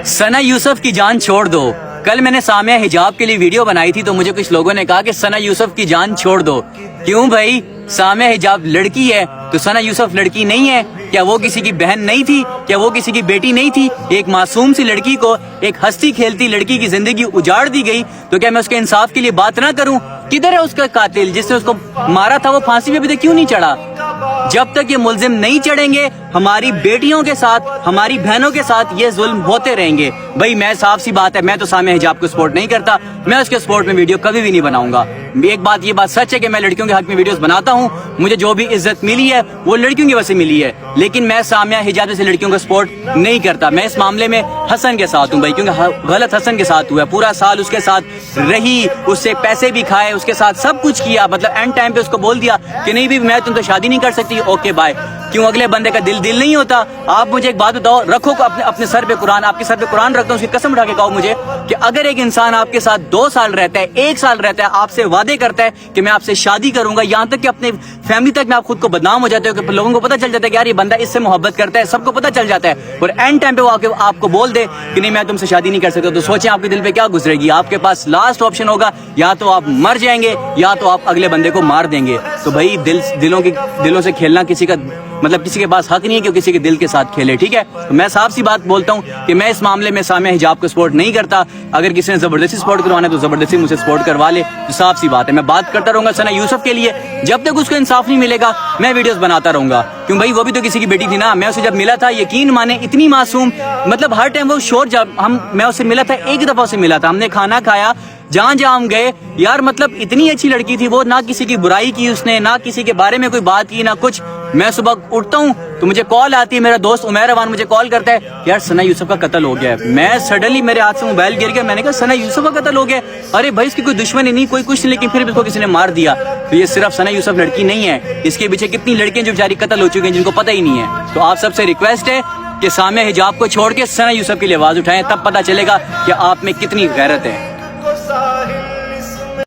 ثنا یوسف کی جان چھوڑ دو. کل میں نے سامیہ حجاب کے لیے ویڈیو بنائی تھی تو مجھے کچھ لوگوں نے کہا کہ ثنا یوسف کی جان چھوڑ دو. کیوں بھائی؟ سامیہ حجاب لڑکی ہے تو ثنا یوسف لڑکی نہیں ہے؟ کیا وہ کسی کی بہن نہیں تھی؟ کیا وہ کسی کی بیٹی نہیں تھی؟ ایک معصوم سی لڑکی کو ایک ہستی کھیلتی لڑکی کی زندگی اجاڑ دی گئی تو کیا میں اس کے انصاف کے لیے بات نہ کروں؟ کدھر ہے اس کا قاتل جس نے اس کو مارا تھا؟ وہ پھانسی پہ ابھی تک کیوں نہیں چڑھا؟ جب تک یہ ملزم نہیں چڑھیں گے ہماری بیٹیوں کے ساتھ ہماری بہنوں کے ساتھ یہ ظلم ہوتے رہیں گے. بھائی میں صاف سی بات ہے, میں تو سامیہ حجاب کو سپورٹ نہیں کرتا, میں اس کے سپورٹ میں ویڈیو کبھی بھی نہیں بناؤں گا. ایک بات یہ بات سچ ہے کہ میں لڑکیوں کے حق میں ویڈیوز بناتا ہوں, مجھے جو بھی عزت ملی ہے وہ لڑکیوں کی وجہ سے ملی ہے, لیکن میں سامیہ حجاب سے لڑکیوں کا سپورٹ نہیں کرتا. میں اس معاملے میں حسن کے ساتھ ہوں بھائی, کیونکہ غلط حسن کے ساتھ ہوا ہے. پورا سال اس کے ساتھ رہی, اس سے پیسے بھی کھائے, اس کے ساتھ سب کچھ کیا, مطلب اینڈ ٹائم پہ اس کو بول دیا کہ نہیں بھی میں تم تو شادی نہیں کر سکتی, اوکے بائے. کیوں اگلے بندے کا دل نہیں ہوتا؟ آپ مجھے ایک بات بتاؤ, رکھو اپنے سر پہ قرآن, آپ کے سر پہ قرآن رکھتا ہوں, اس کی قسم اٹھا کے کہو مجھے کہ اگر ایک انسان آپ کے ساتھ 2 سال رہتا ہے, 1 سال رہتا ہے, آپ سے وعدے کرتا ہے کہ میں آپ سے شادی کروں گا, یہاں تک کہ اپنے فیملی تک میں آپ خود کو بدنام ہو جاتے ہو کہ لوگوں کو پتہ چل جاتا ہے کہ یار یہ بندہ اس سے محبت کرتا ہے, سب کو پتہ چل جاتا ہے, اور اینڈ ٹائم پہ وہ آپ کو بول دے کہ نہیں میں تم سے شادی نہیں کر سکتا, تو سوچیں آپ کے دل پہ کیا گزرے گی. آپ کے پاس لاسٹ آپشن ہوگا, یا تو آپ مر جائیں گے یا تو آپ اگلے بندے کو مار دیں گے. تو بھائی دلوں سے کھیلنا کسی کا مطلب کسی کے پاس حق نہیں ہے کہ کسی کے دل کے ساتھ کھیلے, ٹھیک ہے. تو میں صاف سی بات بولتا ہوں کہ میں اس معاملے میں سامیہ حجاب کو سپورٹ نہیں کرتا. اگر کسی نے زبردستی سپورٹ کروانا ہے تو زبردستی مجھ سے سپورٹ کروا لے, تو صاف سی بات ہے. میں بات کرتا رہوں گا ثنا یوسف کے لیے, جب تک اس کو انصاف نہیں ملے گا میں ویڈیوز بناتا رہوں گا. کیوں بھائی وہ بھی تو کسی کی بیٹی تھی نا. میں اسے جب ملا تھا, یقین مانے اتنی معصوم, مطلب ہر ٹائم وہ شور, جب میں اسے ملا تھا, ایک دفعہ اسے ملا تھا, ہم نے کھانا کھایا, جہاں ہم گئے, یار مطلب اتنی اچھی لڑکی تھی وہ, نہ کسی کی برائی کی اس نے, نہ کسی کے بارے میں کوئی بات کی, نہ کچھ. میں صبح اٹھتا ہوں تو مجھے کال آتی ہے, میرا دوست عمیر اوان مجھے کال کرتا ہے یار ثنا یوسف کا قتل ہو گیا ہے. میں سڈنلی میرے ہاتھ سے موبائل گر گیا, میں نے کہا ثنا یوسف کا قتل ہو گیا؟ ارے بھائی اس کی کوئی دشمنی نہیں, کوئی کچھ نہیں, لیکن پھر بھی اس کو کسی نے مار دیا. تو یہ صرف ثنا یوسف لڑکی نہیں ہے, اس کے پیچھے کتنی لڑکیاں جو بیچاری قتل ہو چکی ہیں جن کو پتہ ہی نہیں ہے. تو آپ سب سے ریکویسٹ ہے کہ سامیہ حجاب کو چھوڑ کے ثنا یوسف کے لیے آواز اٹھائیں, تب پتہ چلے گا کہ آپ میں کتنی غیرت ہے.